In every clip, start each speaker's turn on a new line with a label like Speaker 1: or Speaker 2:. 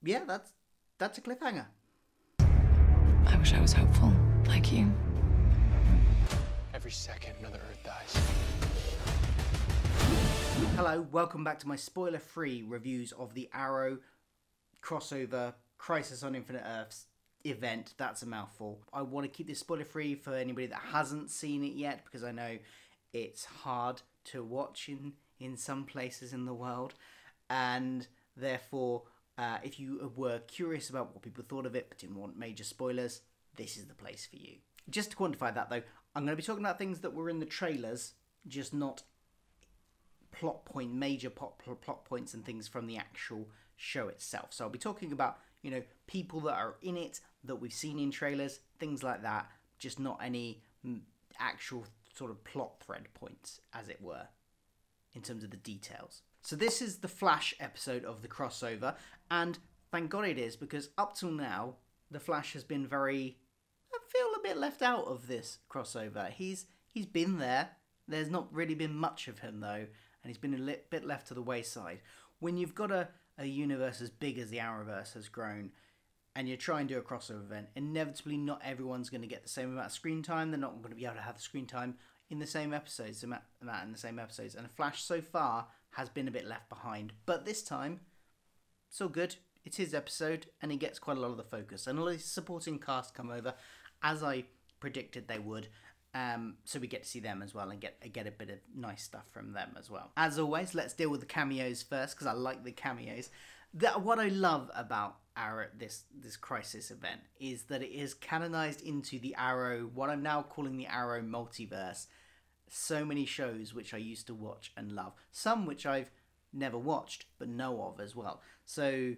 Speaker 1: yeah, that's a cliffhanger.
Speaker 2: I wish I was hopeful, like you.
Speaker 3: Every second, another Earth dies.
Speaker 1: Hello, welcome back to my spoiler-free reviews of the Arrow crossover Crisis on Infinite Earths event. That's a mouthful. I want to keep this spoiler-free for anybody that hasn't seen it yet, because I know it's hard to watch in some places in the world, and therefore if you were curious about what people thought of it but didn't want major spoilers, this is the place for you. Just to quantify that though, I'm going to be talking about things that were in the trailers, just not major plot points and things from the actual show itself. So I'll be talking about, people that are in it that we've seen in trailers, things like that, just not any actual sort of plot thread points, as it were, in terms of the details. So this is the Flash episode of the crossover, and thank God it is, because up till now, the Flash has been I feel a bit left out of this crossover. He's been there. There's not really been much of him, though, and he's been a bit left to the wayside. When you've got a universe as big as the Arrowverse has grown, and you're trying to do a crossover event, inevitably not everyone's going to get the same amount of screen time. They're not going to be able to have the screen time in the same episodes, and Flash so far has been a bit left behind. But this time, it's all good. It's his episode, and he gets quite a lot of the focus. And all his supporting cast come over, as I predicted they would. So we get to see them as well and get a bit of nice stuff from them as well. As always, let's deal with the cameos first, because I like the cameos. What I love about Arrow, this Crisis event, is that it is canonized into the Arrow, what I'm now calling the Arrow multiverse. So many shows which I used to watch and love, some which I've never watched but know of as well. So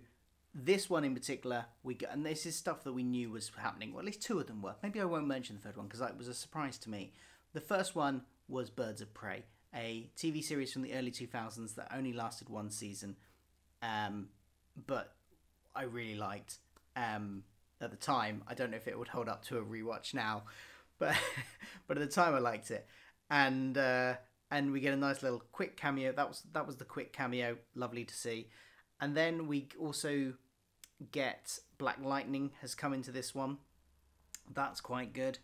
Speaker 1: this one in particular, and this is stuff that we knew was happening, or at least two of them were. Maybe I won't mention the third one because that was a surprise to me. The first one was Birds of Prey, a TV series from the early 2000s that only lasted one season, but I really liked at the time. I don't know if it would hold up to a rewatch now, but at the time I liked it. And we get a nice little quick cameo. That was the quick cameo. Lovely to see. And then we also get Black Lightning has come into this one. That's quite good.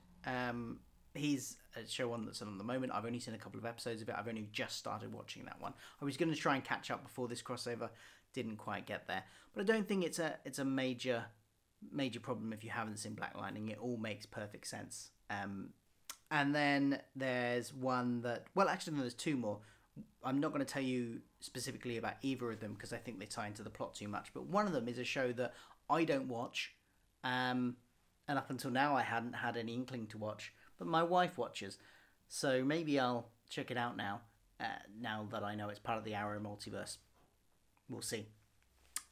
Speaker 1: He's a show on that's on at the moment. I've only seen a couple of episodes of it. I've only just started watching that one. I was going to try and catch up before this crossover. Didn't quite get there. But I don't think it's a major problem if you haven't seen Black Lightning. It all makes perfect sense. And then there's one that... Well, actually, no, there's two more. I'm not going to tell you specifically about either of them because I think they tie into the plot too much. But one of them is a show that I don't watch. And up until now, I hadn't had any inkling to watch. But my wife watches. So maybe I'll check it out now. Now that I know it's part of the Arrow multiverse. We'll see.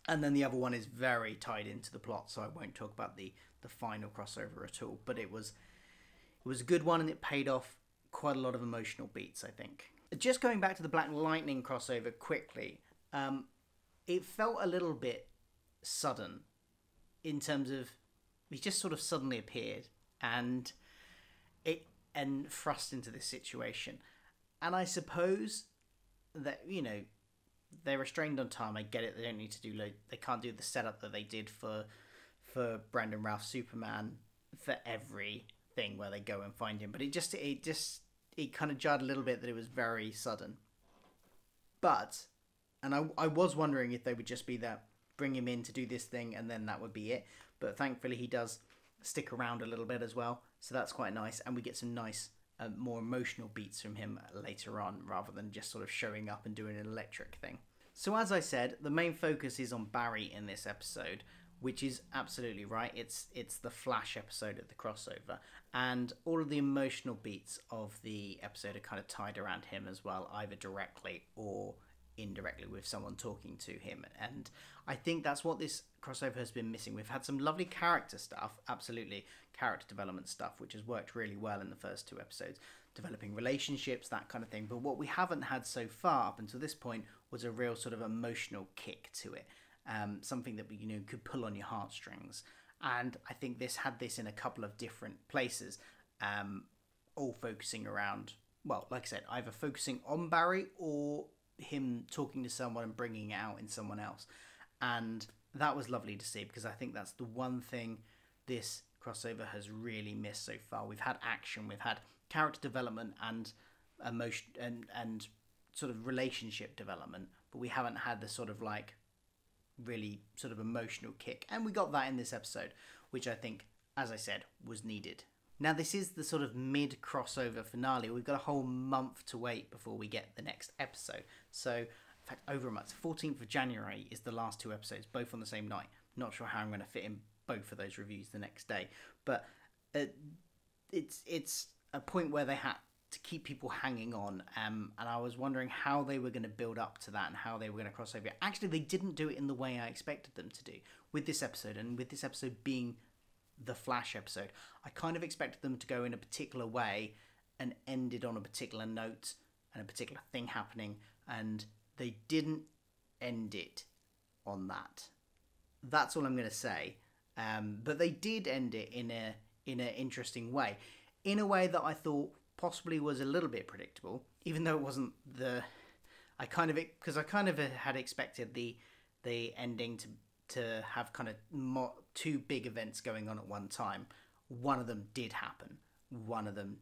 Speaker 1: And then the other one is very tied into the plot. So I won't talk about the final crossover at all. But it was a good one, and it paid off quite a lot of emotional beats, I think. Just going back to the Black Lightning crossover quickly, it felt a little bit sudden in terms of he just sort of suddenly appeared and thrust into this situation. And I suppose that, they're restrained on time. I get it. They don't need to they can't do the setup that they did for Brandon Routh's Superman for every thing where they go and find him, but it kind of jarred a little bit that it was very sudden. But, and I was wondering if they would just be that, bring him in to do this thing and then that would be it. But thankfully he does stick around a little bit as well, so that's quite nice, and we get some nice more emotional beats from him later on rather than just sort of showing up and doing an electric thing. So as I said, the main focus is on Barry in this episode, which is absolutely right. It's the Flash episode of the crossover, and all of the emotional beats of the episode are kind of tied around him as well, either directly or indirectly with someone talking to him. And I think that's what this crossover has been missing. We've had some lovely character stuff, absolutely, character development stuff, which has worked really well in the first two episodes, developing relationships, that kind of thing. But what we haven't had so far up until this point was a real sort of emotional kick to it. Something that could pull on your heartstrings, and I think this had this in a couple of different places, all focusing around, well, like I said, either focusing on Barry or him talking to someone and bringing it out in someone else. And that was lovely to see, because I think that's the one thing this crossover has really missed so far. We've had action, we've had character development and emotion and sort of relationship development, but we haven't had the sort of like really sort of emotional kick, and we got that in this episode, which I think, as I said, was needed. Now, this is the sort of mid crossover finale. We've got a whole month to wait before we get the next episode. So, in fact, over a month. 14th of January is the last 2 episodes, both on the same night. Not sure how I'm going to fit in both of those reviews the next day, but it's a point where they had to keep people hanging on, and I was wondering how they were going to build up to that and how they were going to cross over. Actually, they didn't do it in the way I expected them to do with this episode, and with this episode being the Flash episode, I kind of expected them to go in a particular way and ended on a particular note and a particular thing happening, and they didn't end it on that. That's all I'm going to say. But they did end it in an interesting way, in a way that I thought possibly was a little bit predictable, even though it wasn't I kind of had expected the ending to have kind of more, 2 big events going on at one time. One of them did happen. One of them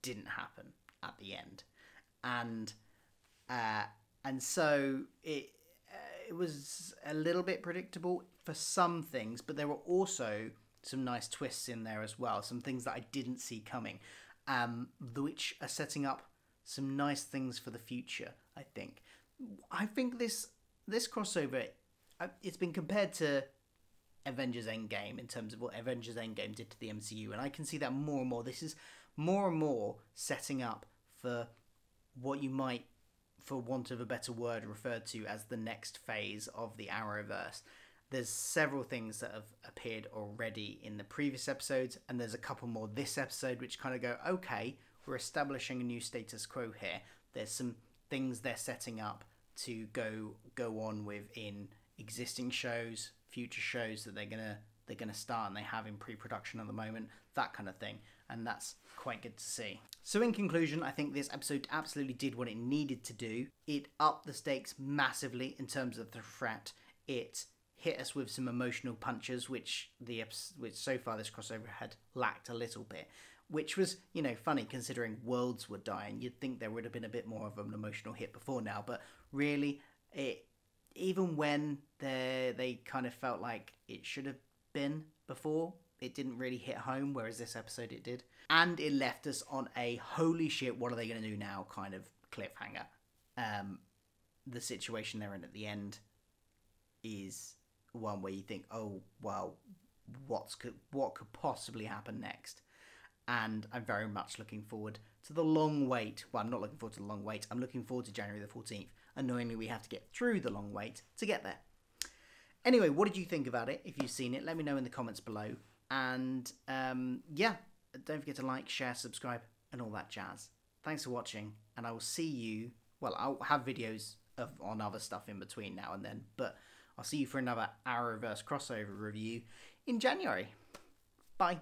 Speaker 1: didn't happen at the end, and so it was a little bit predictable for some things, but there were also some nice twists in there as well. Some things that I didn't see coming, which are setting up some nice things for the future. I think this crossover, it's been compared to Avengers Endgame in terms of what Avengers Endgame did to the MCU, and I can see that more and more. This is more and more setting up for what you might, for want of a better word, refer to as the next phase of the Arrowverse. There's several things that have appeared already in the previous episodes, and there's a couple more this episode which kind of go, okay, we're establishing a new status quo here. There's some things they're setting up to go on with in existing shows, future shows that they're gonna start and they have in pre-production at the moment, that kind of thing, and that's quite good to see. So in conclusion, I think this episode absolutely did what it needed to do. It upped the stakes massively in terms of the threat. It hit us with some emotional punches, which so far this crossover had lacked a little bit, which was, funny considering worlds were dying. You'd think there would have been a bit more of an emotional hit before now, but really, even when they kind of felt like it should have been before, it didn't really hit home, whereas this episode it did. And it left us on a holy shit, what are they going to do now kind of cliffhanger. The situation they're in at the end is one where you think, oh, well, what could possibly happen next? And I'm very much looking forward to the long wait. Well, I'm not looking forward to the long wait. I'm looking forward to January the 14th. Annoyingly, we have to get through the long wait to get there. Anyway, what did you think about it? If you've seen it, let me know in the comments below. And yeah, don't forget to like, share, subscribe, and all that jazz. Thanks for watching, and I will see you. Well, I'll have videos on other stuff in between now and then, but I'll see you for another Arrowverse crossover review in January. Bye.